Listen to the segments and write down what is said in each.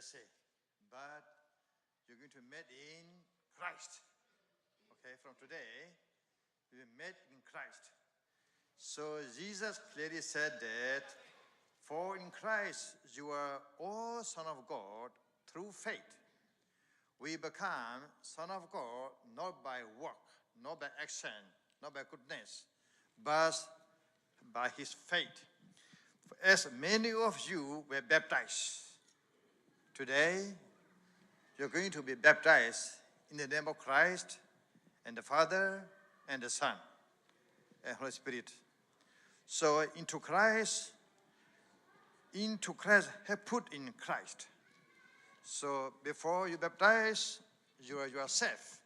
USA, but you're going to be made in Christ. Okay, from today, you'll be made in Christ. So Jesus clearly said that, for in Christ you are all sons of God through faith. We become sons of God not by work, not by action, not by goodness, but by his faith. As many of you were baptized, today you're going to be baptized in the name of Christ and the Father and the Son and Holy Spirit. So into Christ, have put in Christ. So before you baptize, you are safe.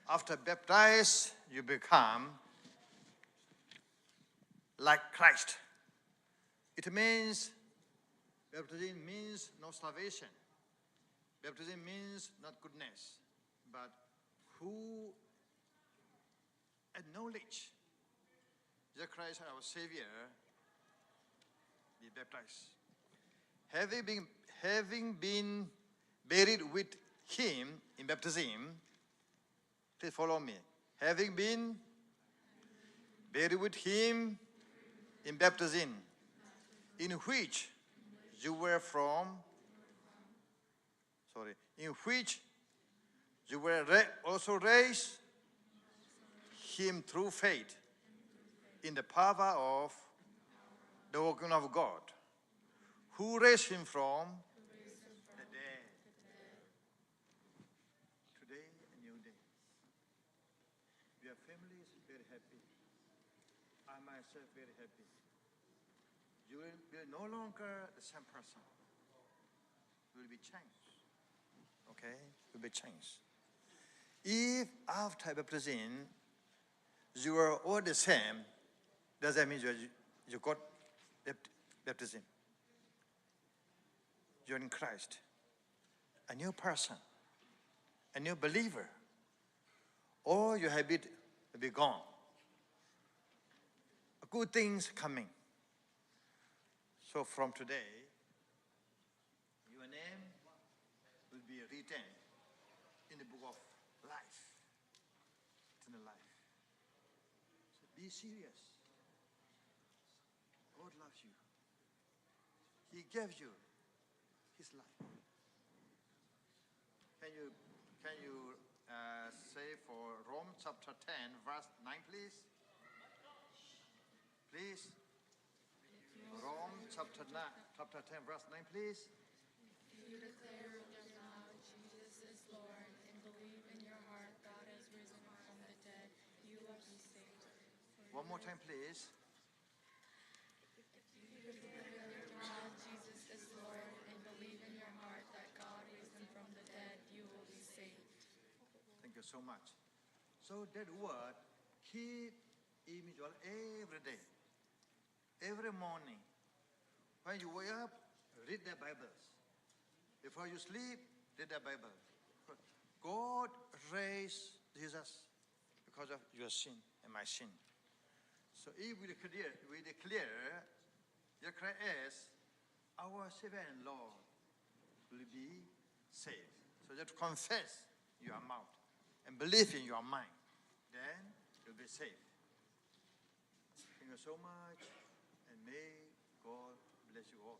After baptized, you become like Christ. It means, baptism means not salvation. Baptism means not goodness, but who acknowledge Jesus Christ our Savior, be baptized. Having been buried with him in baptism, please follow me. Having been buried with him in baptism, in which you were in which you were also raised him through faith in the power of the working of God, who raised him from the dead. Today, a new day. Your family is very happy. I myself very happy. You will be no longer the same person. You will be changed. Okay? You will be changed. If after baptism you are all the same, does that mean you got baptism? You're in Christ, a new person, a new believer. All your habit will be gone. Good things coming. So from today, your name will be written in the book of life, eternal life. So be serious. God loves you. He gave you his life. Can you say for Rome chapter 10, verse 9, please? Please. Rome chapter 10, verse 9, please. If you declare with your mouth Jesus is Lord and believe in your heart God has risen from the dead, you will be saved. One more time, please. If you declare with your mouth Jesus is Lord and believe in your heart that God raised him from the dead, you will be saved. Thank you so much. So that word, keep immutable every day. Every morning, when you wake up, read the Bibles. Before you sleep, read the Bible. God raised Jesus because of your sin and my sin. So if we declare Jesus Christ as our Savior and Lord, will be saved. So you have to confess in your mouth and believe in your mind. Then you'll be saved. Thank you so much. And may God bless you all.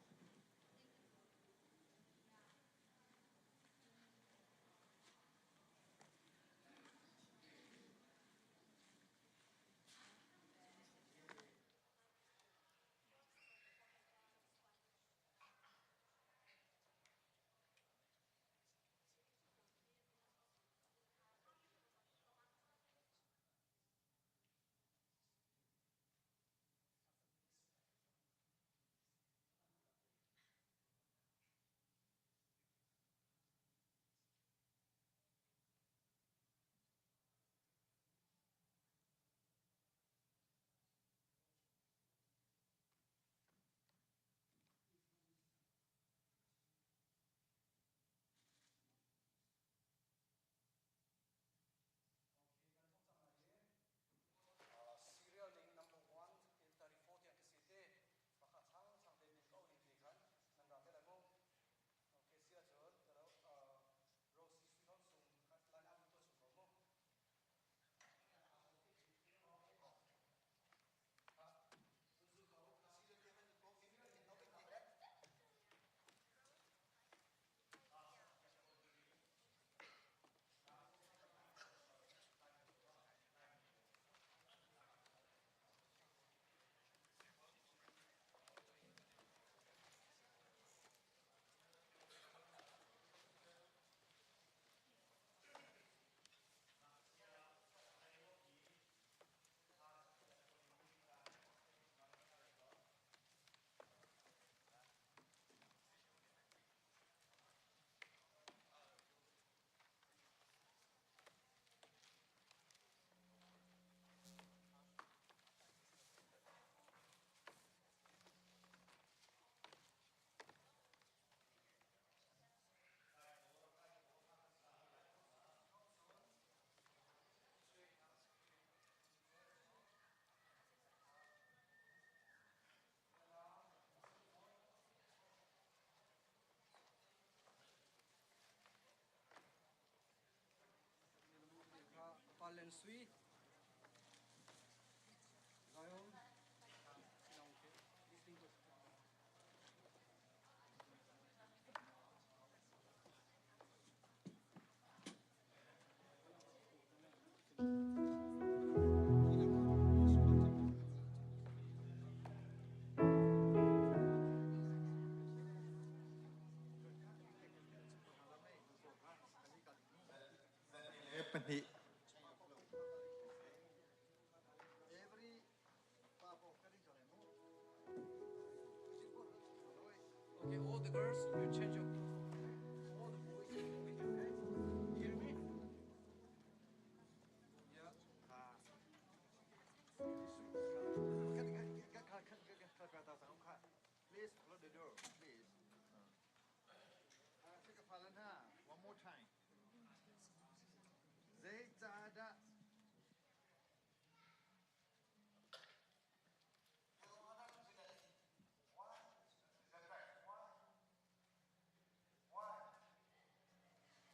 Every Okay, all the girls, you change your all the boys with you, okay? Hear me? Yeah. Please follow the door, please. Take a palana, one more time. Zayzada.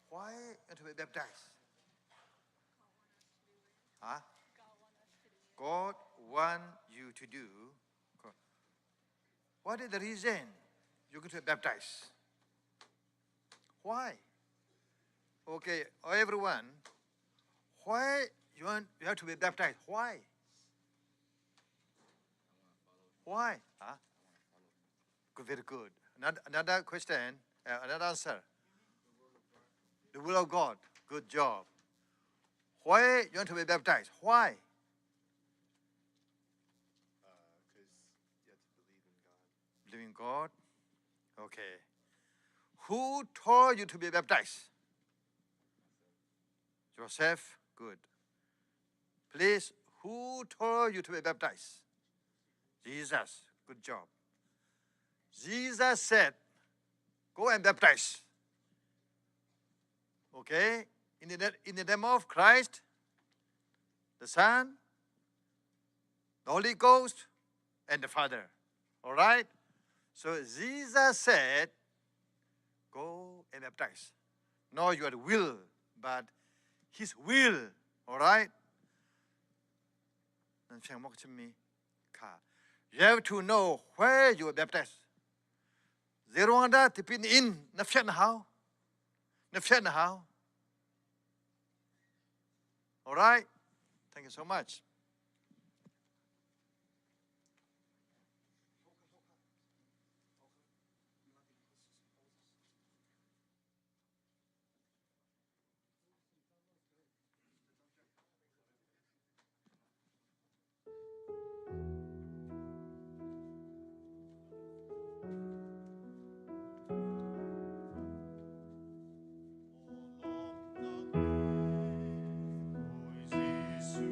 Why to be baptized? Huh? God want you to do. What is the reason you're going to be baptized? Why? Okay, everyone. Why you have to be baptized? Why? Why? Huh? Good, very good. Another question, another answer. The will of God. Good job. Why you want to be baptized? Why? Because you have to believe in God. Believe in God. Okay. Who told you to be baptized? Joseph. Good. Please, who told you to be baptized? Jesus. Good job. Jesus said, go and baptize. Okay? In the name of Christ, the Son, the Holy Ghost, and the Father. All right? So Jesus said, go and baptize. Not your will, but His will. All right? You have to know where you are baptized. Zerwanda tipin in nafshan how? Nafshan how? All right? Thank you so much. Ôi Giêsu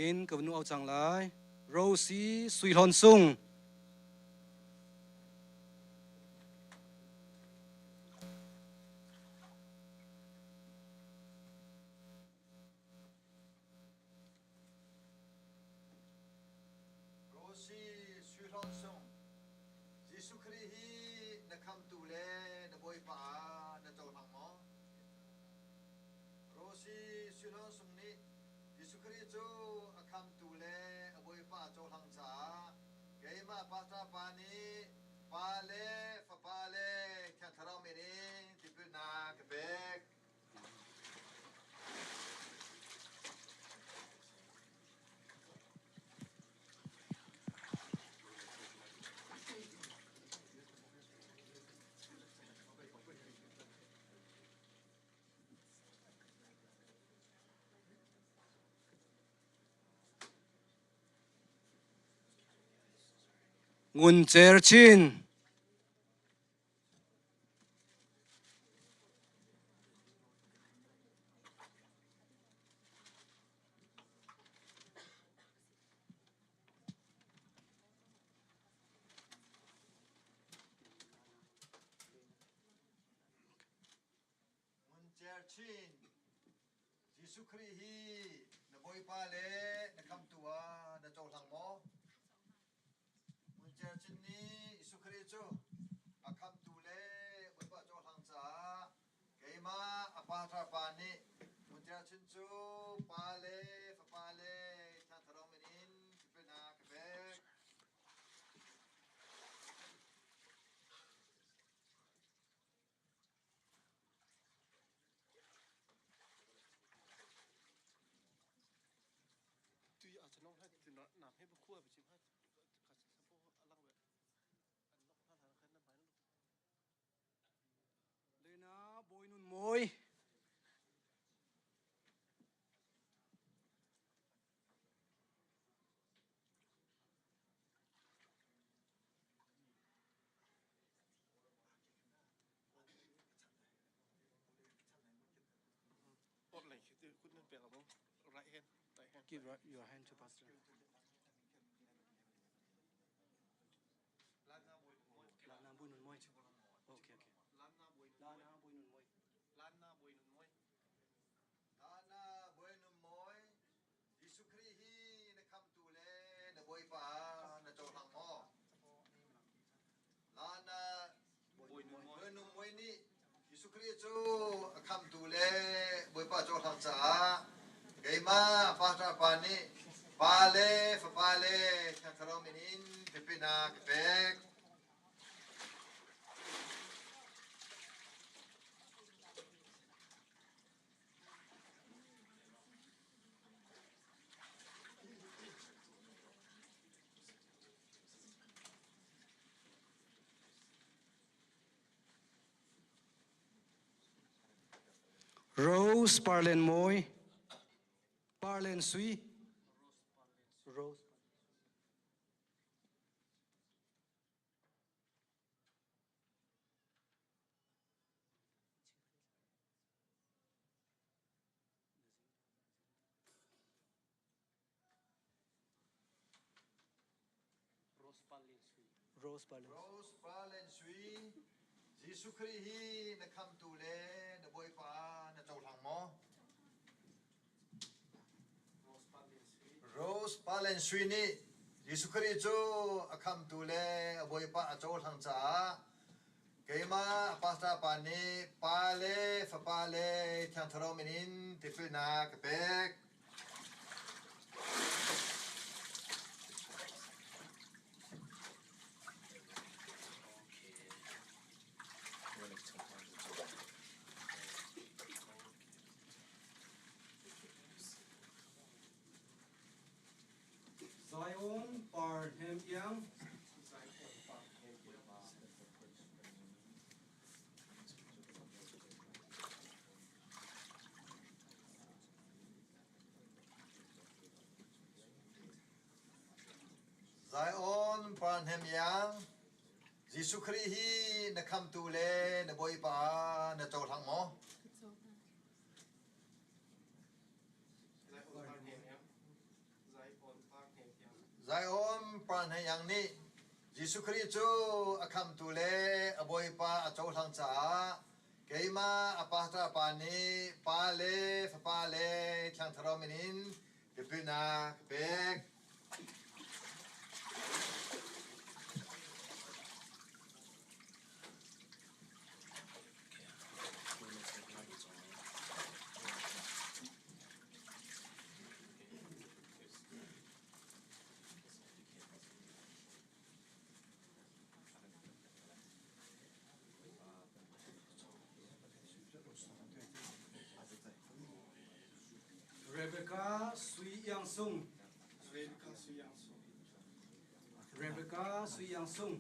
in ka nu au chang lai Rosie Sui Hon Sung Rosie Sui Hon Sung Giêsu Christ hi na kham tu le na boi pa na chau thang mo Rosie Sui Hon Sung ni Giêsu Christ chu a kham tu le a boi pa chau thang cha ke ma pa ta pa ni pa le fa pa le khan tharau me ni tipil na ke bek ngun cher chin mun cher chin Giêsu Christ hi na boi pa le na kham tu a na chau thang mo mun cher chin ni Giêsu Christ chu a kham tu le boi pa chau thang cha ke ma a pa tha pa ni mun cher chin chu pa le fa pa le khan tharau me nin tipil na ke bek tuy ở trong hết thì nó làm hết một khu ở bên hết Lena boy nun moi ổn này thì cũng nên bèo không right hand give your hand to pastor Lana boy nun moi okay Lana boy nun moi Lana boi num moi Giêsu Christ hi na kham tu le na boi pa na chau thang mo Lana boi num moi ni Giêsu Christ chu a kham tu le boi pa chau thang cha ke ma pa ta pa ni pa le fa pa le khan tharau me nin tipina ke bek Rose Parlen moi Parlen Sui Rose Rose Parlen Rose pa len sui Giêsu Christ hi na kham tu le na boi pa na chau thang mo Rose pa len sui ni Giêsu Christ chu a kham tu le a boi pa a chau thang cha ke ma pa ta pa ni pa le fa pa le khan tharau me nin tipil na ke bek Zion Parhem Yang Zion Parhem Yang Giêsu Christ hi na kham tu le na boi pa na chau thang mo Tuhan yang ni Yesus Kristus akam tule aboy pa atau lang sa kaima apahta pani pale pale chang tharominin dipina bek Rebecca Sui Yang Sung. Rebecca Sui Yang Sung.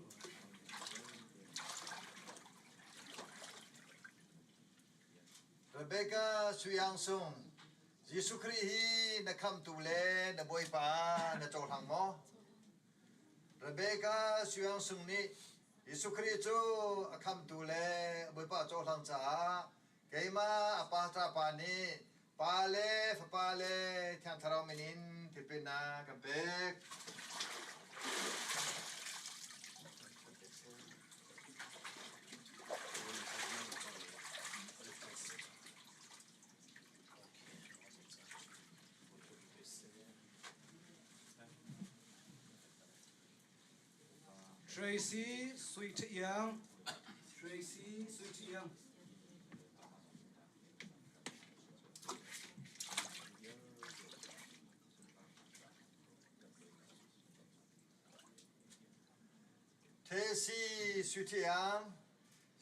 Rebecca Suyang Sung Yesus Kristus nakam tule na boy pa na chol hang mo Rebecca Suyang Sung ni Yesus Kristus akam tule boy pa chol hang sa kaima apahta pani pale chang tharominin tipina kabek Tracy Sweet Yang. Tracy Sweet Yang. Tesi Sutiang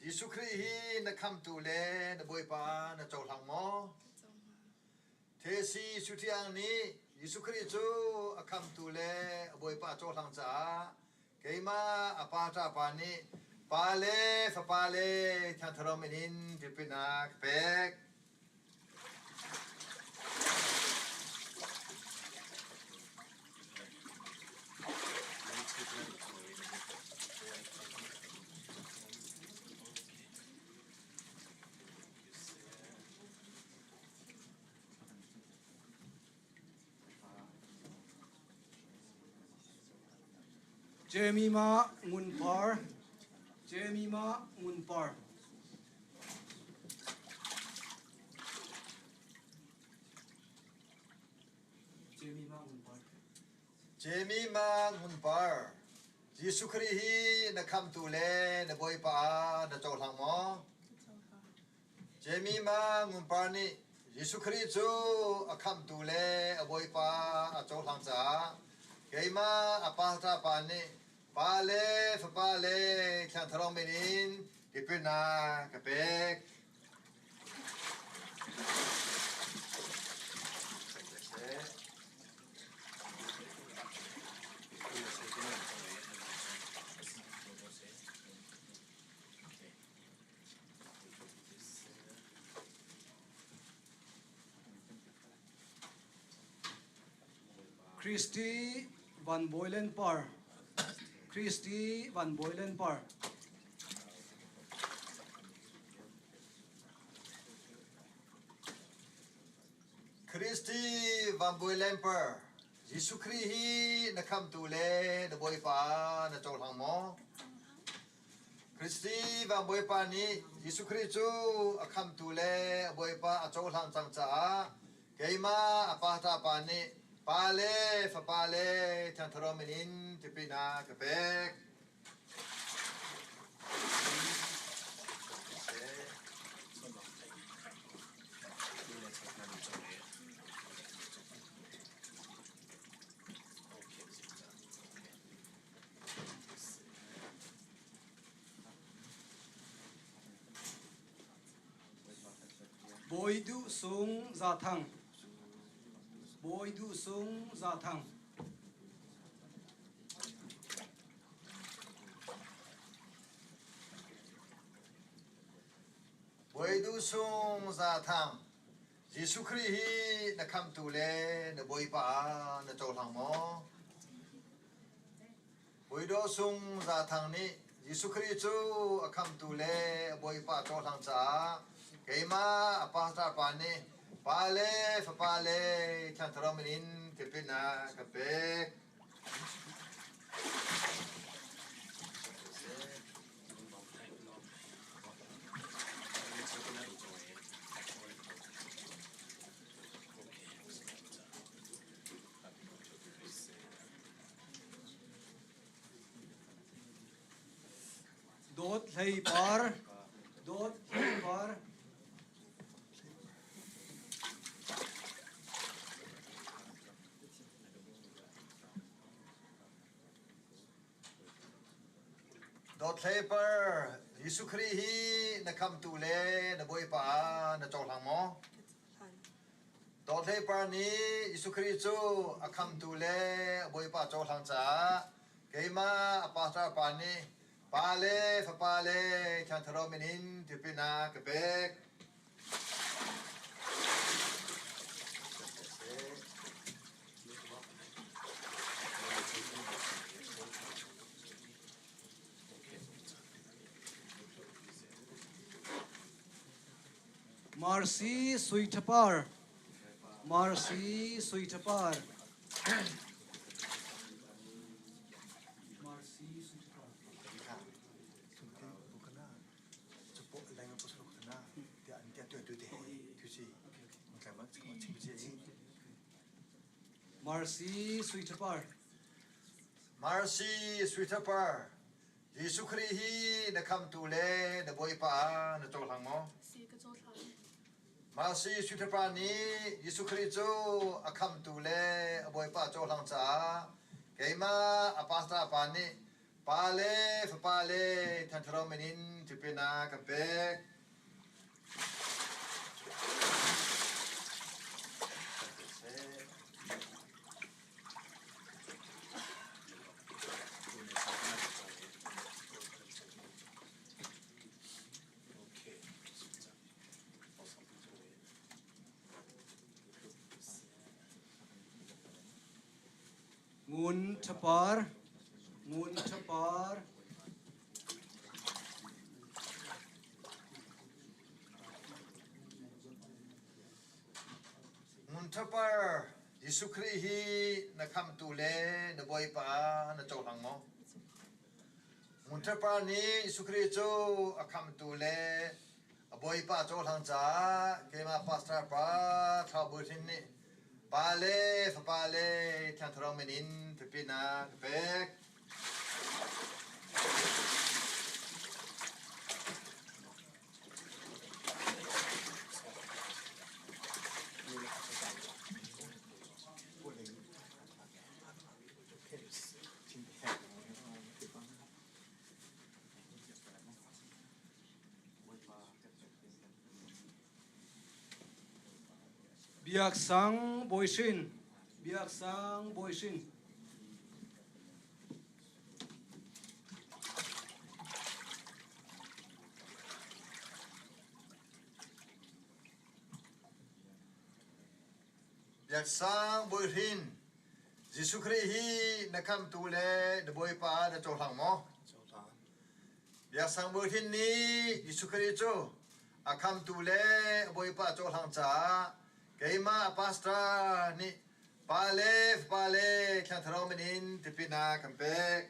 Yesus Kristus nakam tule na boy pa na chol hang mo Tesi Sutiang ni Yesus Kristus akam tule boy pa chol hang sa kaima apata pani pale chang tharominin dipina bek Jemima Ngunpar. Jemima Ngunpar. Jemima Ngunpar. Jemima Ngunpar Yesus Kristus nakam tule na boy pa na chol hang mo Jemima Ngunpar ni Yesus Kristus akam tule aboy pa chol hang sa kaima apahta pani pale chang tharominin dipina kabek Christy Van Boylen Par. Christy Van Boylen Par. Christy Van Boylemper Yesus Kristus nakam tule na boy pa na chol hang mo Christy Van Boy pa ni Yesus Kristus akam tule boy pa chol hang chang cha kaima apahta pa ni pale chang tharominin tipina kabek Boy Du Sung Za Thang. Boy Du Sung Za Thang. Boy Du Sung Za Thang Yesus Kristus nakam tule na boy pa na chol hang mo Boy Du Sung Za Thang ni Yesus Kristus akam tule boy pa chol hang cha kaima apahta pani pale chang tharominin tipina kabek Dot lay par. Dot lay par. Dot paper Yesu Christ hi na kam tu le na boy pa na chol hang mo. Dot paper ni Yesu Christ chu a kam tu le boy pa chol hang cha. Keima apastra pa ni pa le fa pa le chan tharo minin tipina kebek. Marcy Suitapar. Marcy Suitapar. Marcy Suitapar. Marcy Suitapar. Marcy sweeter Yesu Christ hi na kam tu le na boy pa na chol hang mo. Marcy sweeter ni Yesu Christ chu a kam tu le a boy pa chol hang cha. Keima apastra pa ni pa le fa pa le than tharo menin tipina kapek. Ngun Tapar. Ngun Tapar. Muntapar Yesu Christ hi na kam tu le na boy pa na chol hang mo. Muntapar ni Yesu Christ chu a kam tu le a boy pa chol hang cha. Keima pastor pa tha bu thin ni pa le fa pa le than tharo menin tipina kapek. Biak Sang Boysin. Biak Sang Boysin. Yak sang boy hin Yesu Christ hi na kam tu le na boy pa na chol hang mo. Yak sang boy hin ni Yesu Christ chu a kam tu le boy pa chol hang cha. Keima pastor ni pa le khan tharo menin tipina kapek.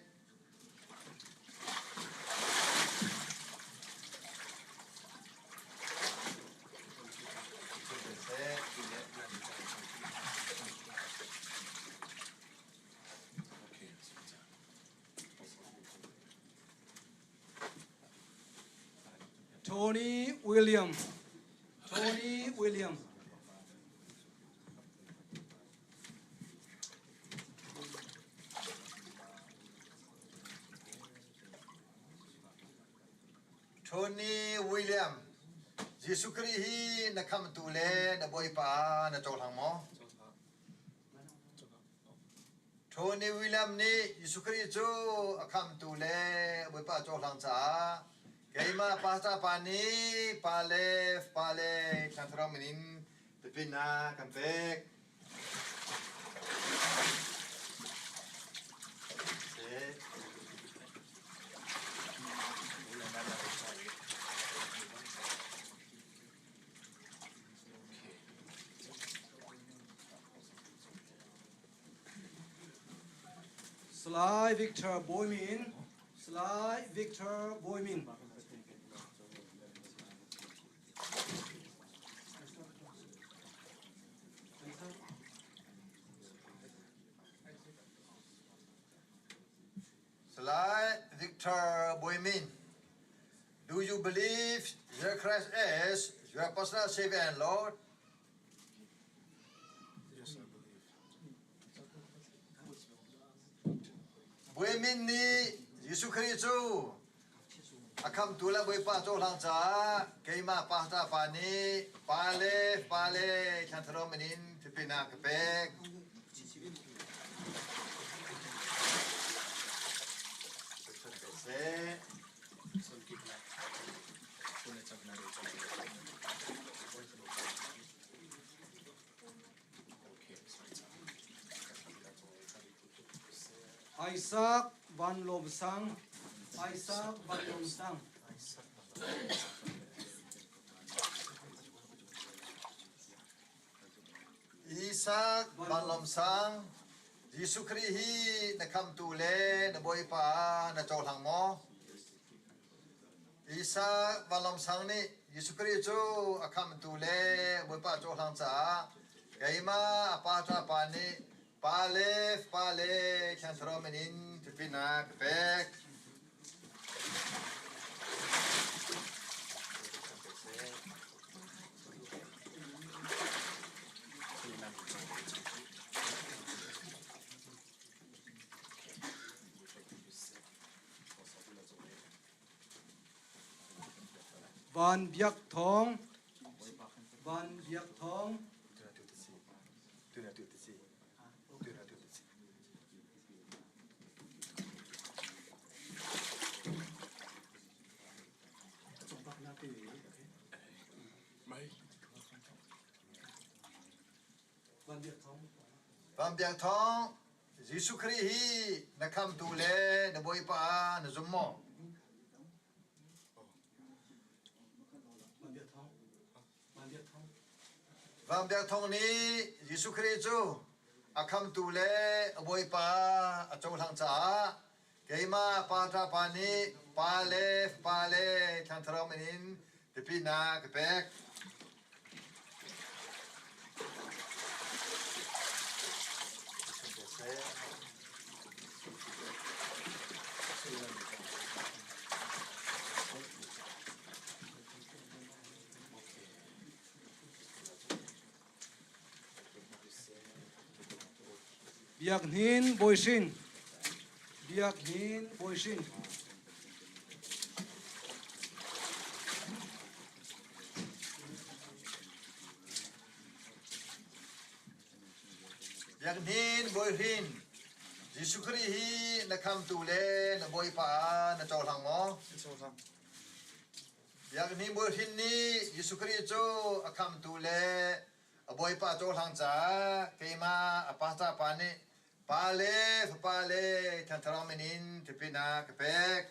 Tony William. Tony William. Tony William Yesu Christ hi na kam tu le na boy pa na chol hang mo. Tony William ni Yesu Christ chu a kam tu le boy pa chol hang cha. Keima pastor pa ni pa le chan tharo menin tipina kapek. Sly Victor Boymin. Sly Victor Boymin. Sly Victor Boymin. Do you believe Jesus Christ is your personal Savior and Lord? Yes, I believe. Boymin ni Jesus Christu akam tula boy pa to lang cha keima pa ta pa ni pale chantro menin tipina kepek se Isaac Van Lom Sang. Isaac Van Lom Sang. Isak balom sang Jesus Christ hi na kam tu le na boy pa na chol hang mo Isak balom sang ni Jesus Christ chu akam tu le boy pa chol hang cha kaima apa ta pa ni pale chansro menin tipina pek Van Biak Thong. Van Biak Thong. Van Biak Thong. Van biang thong Jesus Christ hi na kam tu le na boy pa na zum mo Van Biak Thong. Van Biak Thong. Van biang thong ni Jesus Christ chu akam tu le boy pa a chou thang cha keima pa ta pa ni pale chan thro menin tipina kepek Biak Hin Boysin. Biak Hin Boysin. yang hin boy hin Jesus Christ hi na kam tu le na boy pa na chol hang mo yang hin boy hin ni Jesus Christ chu akam tu le boy pa chol hang cha keima apa ta pa ni pale chan thro menin tipina kepek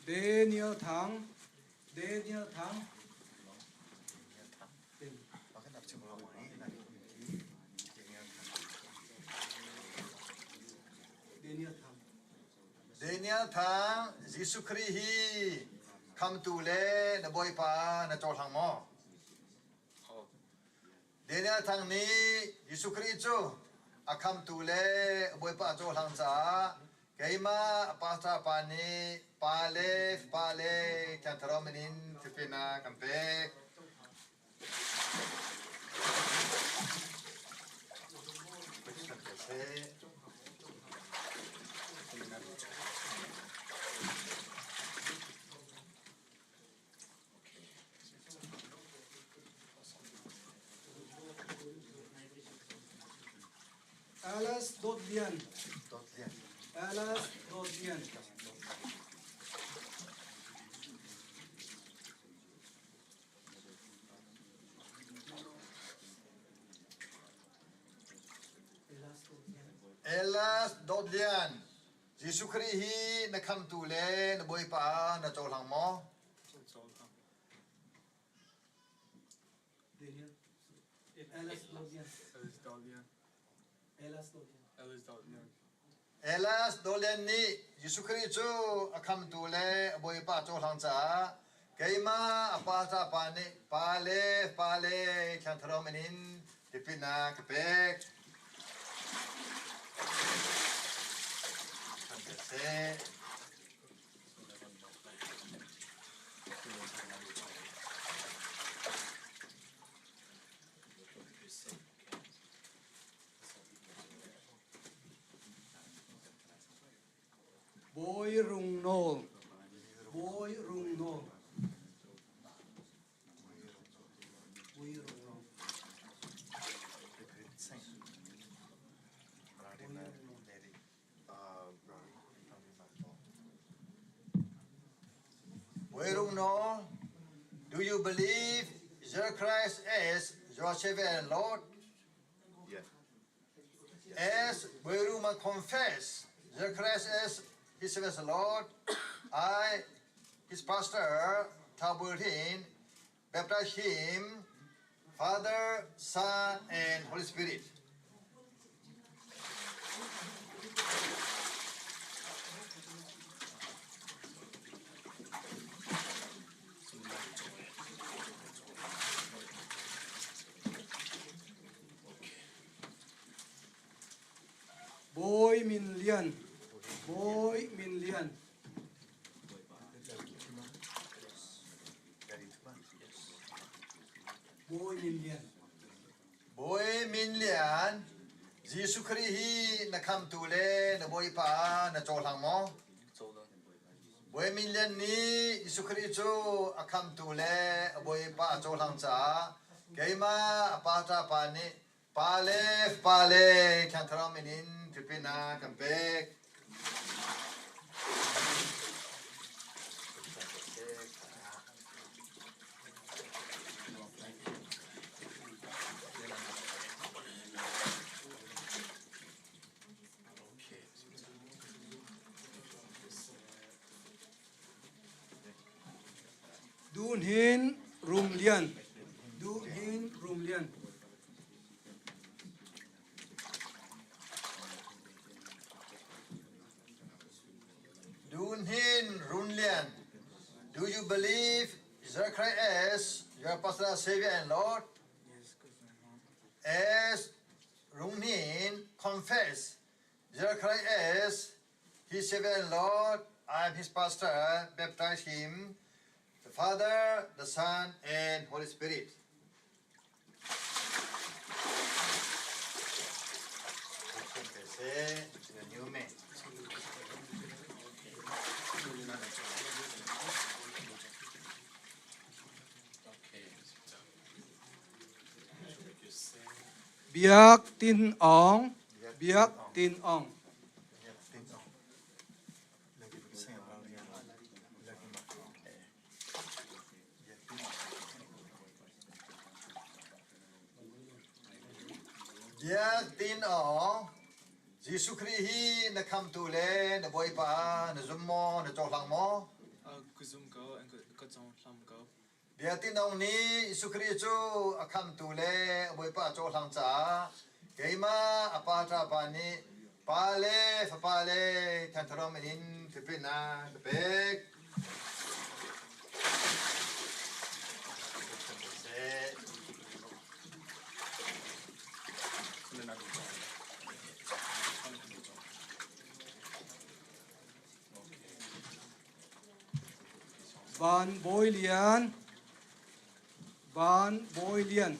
Daniel Thang. Daniel Thang. Daniel Thang. Daniel thang Jesus Christ hi kam tu le na boy pa na chol hang mo Daniel thang ni Jesus Christ chu akam tu le boy pa chol hang cha keima apa ta pa ni pale chan thro menin tipina kampek Alice Dodian. Alice Dodian. Alice Dodian. dot lian Jesu Christ hi na kham tu le na boi pa na chol hang mo Elas Dolian. Elas Dolian. Elas dot lian ni Jesu Christ chu akham tu le boi pa chol hang cha keima apa ta pa ni pa le khan thro menin tipina kapek se Boy rung nol. Boy rung nol. Boy rung nol. Werung no, do you believe Jesus Christ is your Savior and Lord? Yeah. As Werung confess Jesus Christ is His Savior and Lord, I, His pastor, Taburin, baptize him, Father, Son, and Holy Spirit. Boy min lian. Boy min lian. Boy min lian. Boy min lian, Jesu Christ hi na kham tu le na boi pa na chol hang mo. Boy min lian ni Jesu Christ chu akham tu le boi pa chol hang cha keima apa ta pa ni pa le khan thra menin tipina kapek Dun hin rum lian. Dun hin rum lian. Dun hin run lian. Do you believe Jesus Christ is your personal Savior and Lord? As Run Hin confess Jesus Christ is His Savior and Lord, I am His pastor, baptize him, the Father, the Son, and Holy Spirit. Say the new man. Biak tin ong. Biak tin ong. Biak tin ong. Jesu Christ hi na kham tu le na boi pa na zum mo na chok lang mo. Biak tin ong ni Jesu Christ chu akham tu le boi pa chok lang cha keima apa ta pa ni pa le kan thro menin tipina kapek Ban boy lian. Ban boy lian.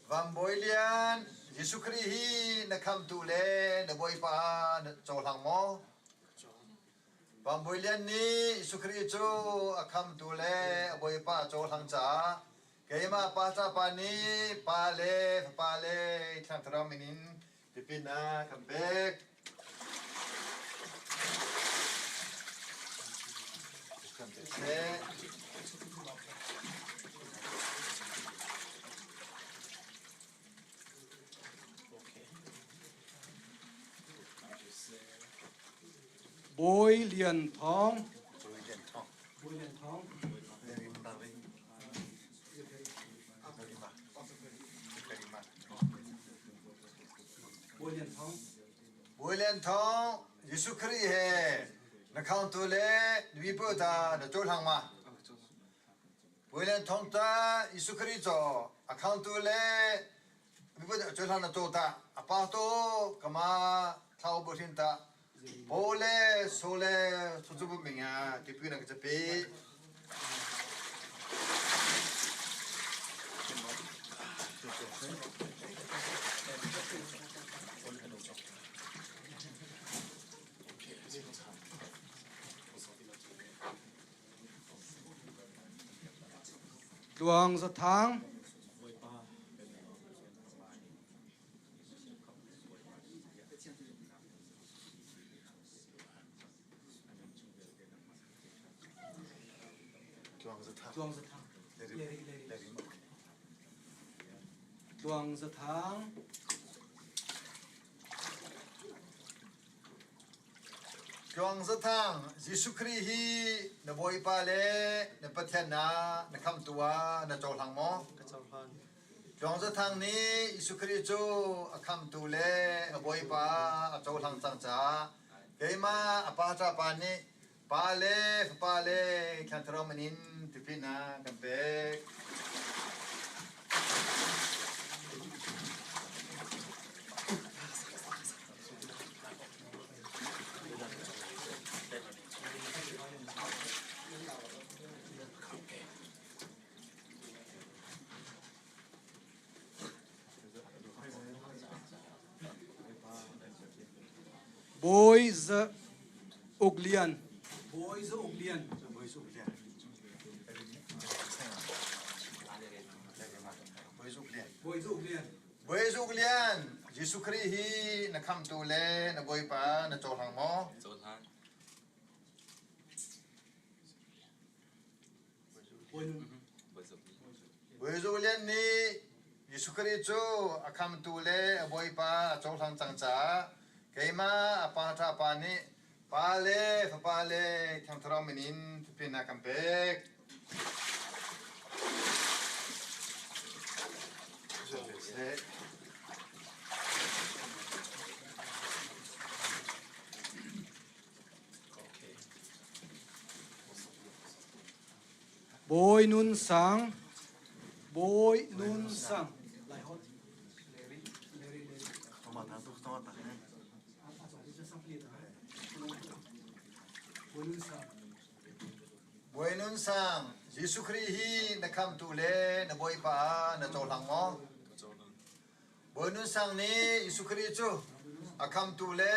Vam boi lian Jesu Christ hi na kham tu le na boi pa na chol hang mo. Vam boi lian ni Jesu Christ chu akham tu le boi pa chol hang cha keima pa ta pa ni pa le thang thra menin tipina kapek เซ โบยเหรียญทอง จุยเด่นทอง โบยเหรียญทอง เดริมดาริเดริมาเดริมา โบยเหรียญทอง บุยเลนทองยิสุคริเฮนักข่าวตัวเล่วิปุตาเดโจทางมาบุยเลนทองตายิสุคริโจอักข่าวตัวเล่วิปุตาโจทางนโตตาอปาโตกมาท้าวบุรินตาโบเล่โซเล่สุจุบุมิงาทิพินักจะปี ดวงสถางดวงสถางดวงสถาง จวงสถางยิสุคริฮีนบอยปาเลนปัทยานานคำตัวนโจทางมอจวงสถางนี้ยิสุคริโจคำตัวเลบอยปาโจทางจังจ้าเกมาอปาจาปานิปาเลขันทรมนินทิพินากัมเปก โบยจะอุกเลียนโบยจะอุกเลียน บอยสุกเลียนบอยสุกเลียน โบยจะอุกเลียน บอยสุกเลียนยิสุคริฮีนคำตัวเลนบอยปานโจทางมอ โบยนุ่น บอยสุกเลียนนี้ยิสุคริโจคำตัวเลบอยปาโจทางจังจ้าเกมาอปาทาปานิปาเลขันทรมนินทิพินากัมเปก โบยนุนสังโบยนุนสังหลายฮอตเลริ Toma tanto, toma tanto. อาจารย์จะสังเกตนะโบยนุนสัง Buenon sang, Jesu Krihi na kam tule na boy pa na tolang mo. Buenon sang ni Jesu Kristo, akam tule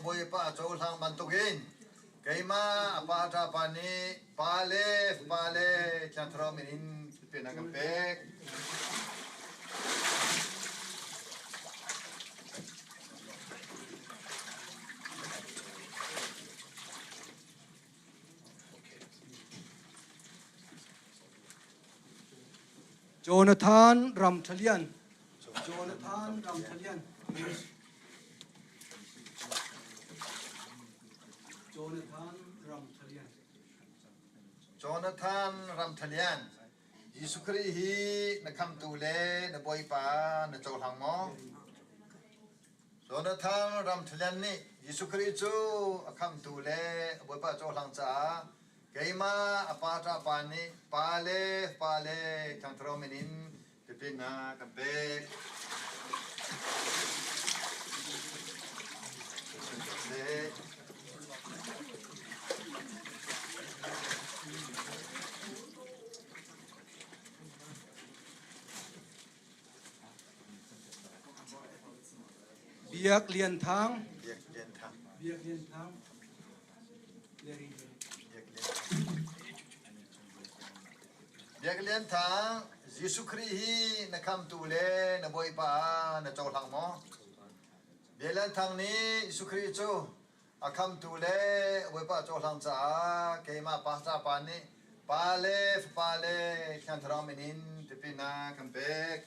boy pa tolang mantugin. Kay ma apata pa ni pale chantro minin pinagampek. Jonathan Ramthalian Jonathan Ramthalian Jonathan Ramthalian Jonathan Ramthalian, Jesu Krihi na kam tule na boy pa na tolang mo. Jonathan Ramthalian ni Jesu Kristo akam tule boy pa tolang cha. Kayma apata pa ni pale chantro minin tipina kampe. Biak Lian Thang Biak lian thang, Biak Lian Thang Leri biak lian thang, Jesu Krihi na kam tule na boy pa na tolang mo. Biak lian thang ni Jesu Kristo Akam tule wepa cholang cha kema pasta pani pale kantramenin tipina kampek.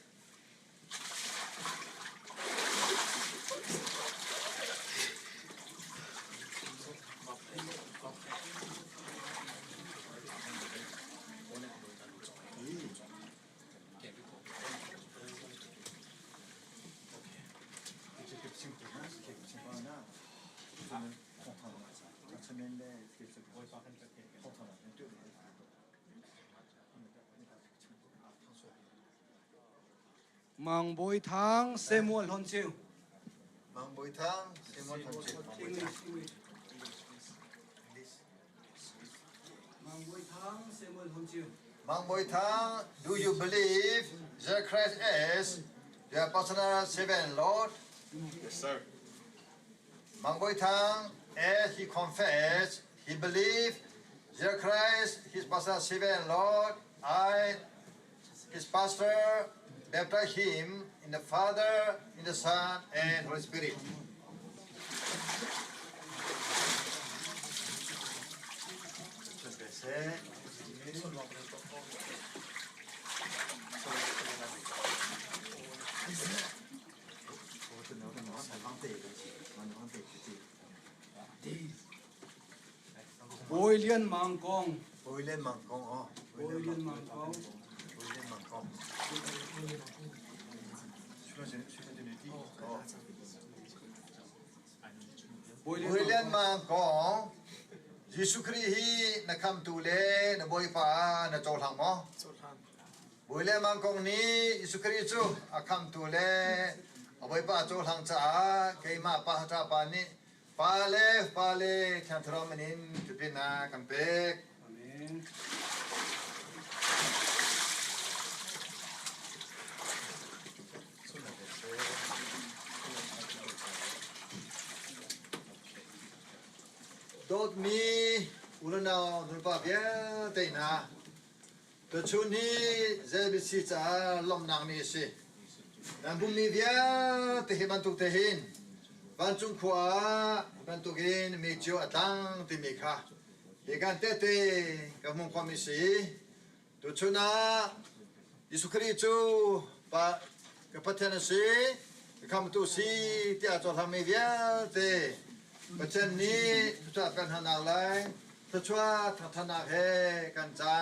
Mang bồi thang Samuel hon chiu. Mang boi thang Simon Thonchi. English. Mang bồi thang Samuel hon chiu. Mang boi thang, do you believe Jesus Christ is your personal Savior and Lord? Yes, sir. Mang boi thang, as he confessed, he believed Jesus Christ, his personal Savior and Lord. I, his pastor, baptize him in the Father, in the Son, and Holy Spirit. Bồi liên mang con. Bồi lên mang con, Bồi liên mang con. Bồi lên mang con. Bồi Bồi lên mang con. Jesus Christ hi na kam tu le na boi pa na chol hang mo. Bồi lên mang con ni Jesus Christ chu a kam tu le a boi pa chol hang cha ke ma pa cha pa ni pa le khan thro manin tu pina kam pe. Amen. Dot mi ulana nulpa bia te na. The chuni zebisi cha lom nang ni si. Dan bumi bia te himan tu te hin. Ban chung kwa ban tu gin mi jo atang te mi kha. Ikan te te ka mong kwa mi si. Tu chuna Yesu Kristo pa ka patena si. Kam tu si ti a cho tham mi bia te. Bachan ni tu ta kan hanang lai. Tu chua ta thana he kan cha